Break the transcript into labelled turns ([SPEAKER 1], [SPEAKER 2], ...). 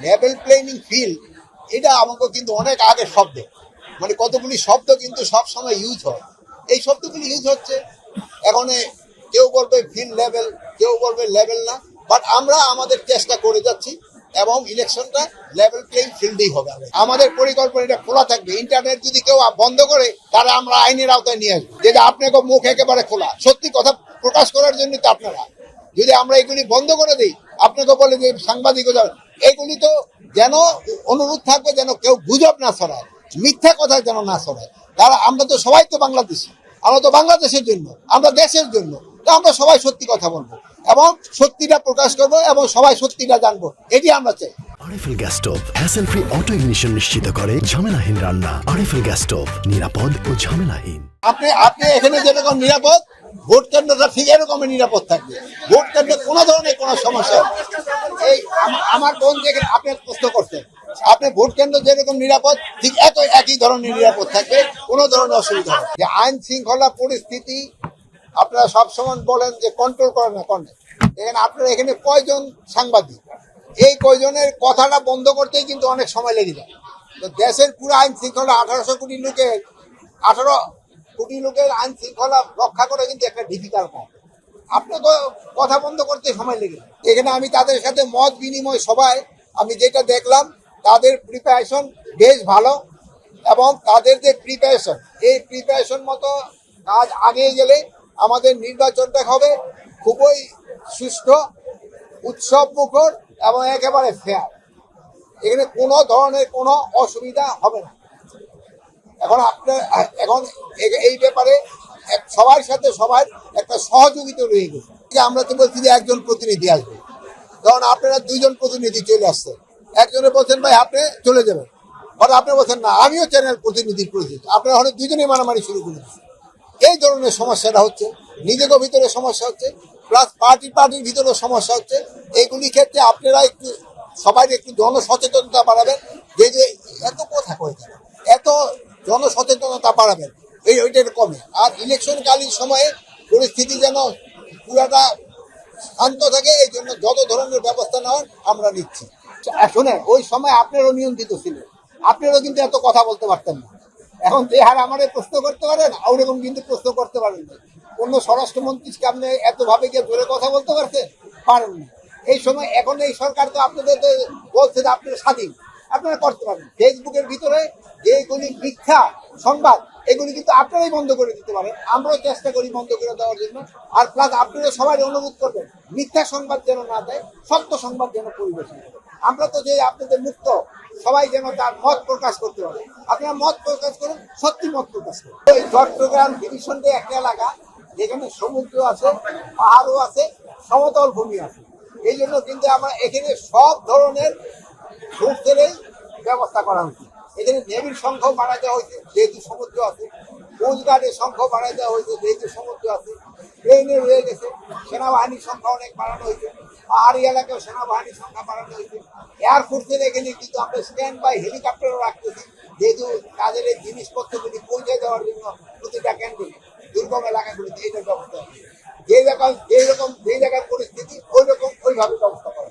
[SPEAKER 1] Level playing field এটা আমাকে কিন্তু অনেক আগে শব্দ, মানে কতগুলি শব্দ কিন্তু সব সময় ইউজ হয়, এই শব্দগুলি ইউজ হচ্ছে এখন। কেউ বলবে ফিল্ড লেভেল, কেউ বলবে লেভেল না, বাট আমরা আমাদের চেষ্টা করে যাচ্ছি এবং ইলেকশনটা লেভেল প্লেইং ফিল্ডেই হবে। আমাদের পরিকল্পনা এটা খোলা থাকবে। ইন্টারনেট যদি কেউ বন্ধ করে তারা আমরা আইনের আওতায় নিয়ে আসবো, যেটা আপনাকে মুখ একেবারে খোলা, সত্যি কথা প্রকাশ করার জন্য তো আপনারা যদি আমরা এগুলি বন্ধ করে দিই, আপনাকে বলে যে সাংবাদিকতা, এগুলি তো যেন অনুরোধ থাকবে যেন কেউ গুজব না ছড়ায়, মিথ্যা কথা যেন না ছড়ায়। তারা আমরা তো সবাই তো বাংলাদেশি, আমরা তো বাংলাদেশের জন্য, আমরা দেশের জন্য, তো আমরা সবাই সত্যি কথা বলবো এবং সত্যিটা প্রকাশ করব এবং সবাই সত্যিটা জানবো, এটি আমরা চাই।
[SPEAKER 2] RFL gas stove hassle free auto ignition নিশ্চিত করে ঝামেলাহীন রান্না। আরএফএল গ্যাস স্টোভ নিরাপদ ও ঝামেলাহীন।
[SPEAKER 1] আপনি এখানে যেরকম নিরাপদ, ভোট কেন্দ্রটা ঠিক এরকমই নিরাপদ থাকবে। ভোট কেন্দ্রে কোনো ধরনের কোনো সমস্যা, এই আমার বোন যেখানে আপনি প্রশ্ন করছেন, আপনি ভোট কেন্দ্র যেরকম নিরাপদ ঠিক একই ধরনের নিরাপদ থাকবে, কোনো ধরনের অসুবিধা হবে। যে আইন শৃঙ্খলা পরিস্থিতি আপনারা সবসময় বলেন যে কন্ট্রোল করেন না, করেন। এখানে আপনারা এখানে কয়জন সাংবাদিক, এই কয়জনের কথাটা বন্ধ করতেই কিন্তু অনেক সময় লেগে যায়। তো দেশের পুরো আইন শৃঙ্খলা 18 কোটি লোকের আইন শৃঙ্খলা রক্ষা করে কিন্তু একটা ডিফিকাল্ট কাজ। আপনার কথা বন্ধ করতে সময় লেগে যায়। এখানে আমি তাদের সাথে মত বিনিময় সভায় আমি যেটা দেখলাম, তাদের প্রিপারেশন বেশ ভালো এবং তাদের যে প্রিপারেশন, এই প্রিপারেশন মতো কাজ আগে গেলে আমাদের নির্বাচনটা হবে খুবই সুষ্ঠু, উৎসব মুখর এবং একেবারে ফেয়ার। এখানে কোনো ধরনের কোনো অসুবিধা হবে না। এখন এই ব্যাপারে সবার সাথে সবার একটা সহযোগিতা রয়ে গেছে। আমরা তো বলছি যে একজন প্রতিনিধি আসবে, কারণ আপনারা 2 জন প্রতিনিধি চলে আসছে। একজনে বলছেন ভাই আপনি চলে যাবেন, আর আপনি বলছেন না আমিও চ্যানেল প্রতিনিধির পরিচিত, আপনারা হলে 2 জনেই মারামারি শুরু করে দিচ্ছে। এই ধরনের সমস্যাটা হচ্ছে, নিজেদের ভিতরে সমস্যা হচ্ছে, প্লাস পার্টির ভিতরে সমস্যা হচ্ছে। এইগুলি ক্ষেত্রে আপনারা একটু সবাই একটু জনসচেতনতা বাড়াবেন, যে এত কথা কয়ে গেল, এত জনসচেতনতা বাড়াবেন, ওইটা কমে। আর ইলেকশনকালীন সময়ে পরিস্থিতি যেন পুরাটা শান্ত থাকে, এই জন্য যত ধরনের ব্যবস্থা নেওয়ার আমরা নিচ্ছি। শুনেন, ওই সময় আপনারও নিয়ন্ত্রিত ছিল, আপনারও কিন্তু এত কথা বলতে পারতেন না। এখন যে হার আমাদের প্রশ্ন করতে পারেন, ওরকম কিন্তু প্রশ্ন করতে পারেন না। অন্য স্বরাষ্ট্রমন্ত্রীকে আপনি এতভাবে গিয়ে জোরে কথা বলতে পারেন না এই সময়। এখন এই সরকার তো আপনাদের বলছে যে আপনারা স্বাধীন, আপনারা করতে পারেন। ফেসবুকের ভিতরে যেগুলি মিথ্যা সংবাদ, এগুলি কিন্তু আপনারাই বন্ধ করে দিতে পারেন, আমরাও চেষ্টা করি বন্ধ করে দেওয়ার জন্য। আর প্লাস আপনারা সবাই অনুরোধ করবেন মিথ্যা সংবাদ যেন না দেয়, সত্য সংবাদ যেন পরিবেশন করে। আমরা তো যে আপনাদের মুক্ত, সবাই যেন তার মত প্রকাশ করতে পারে। আপনারা মত প্রকাশ করুন, সত্যি মত প্রকাশ করুন। এই চট্টগ্রাম ডিভিশনটা একটা এলাকা যেখানে সমুদ্র আছে, পাহাড়ও আছে, সমতল ভূমি আছে। এই জন্য কিন্তু আমরা এখানে সব ধরনের সোর্সেরই ব্যবস্থা করা হয়েছে। এখানে নেভির সংখ্যাও বাড়াই দেওয়া হয়েছে যেহেতু সমুদ্র আছে, কোস্ট গার্ডের সংখ্যাও বাড়াই দেওয়া হয়েছে যেহেতু সমুদ্র আছে, ট্রেনে রয়ে গেছে, সেনাবাহিনীর সংখ্যা অনেক বাড়ানো হয়েছে, পাহাড়ি এলাকায় সেনাবাহিনীর সংখ্যা বাড়ানো হয়েছে। এয়ারফোর্সের এখানে কিন্তু আমরা স্ট্যান্ড বাই হেলিকপ্টারও রাখতেছি, যেহেতু তাদের এই জিনিসপত্রগুলি পৌঁছে দেওয়ার জন্য প্রতিটা কেন্দ্রে দুর্গম এলাকাগুলিতে এইটার ব্যবস্থা আছে। যে জায়গার পরিস্থিতি ওইভাবে ব্যবস্থা করা।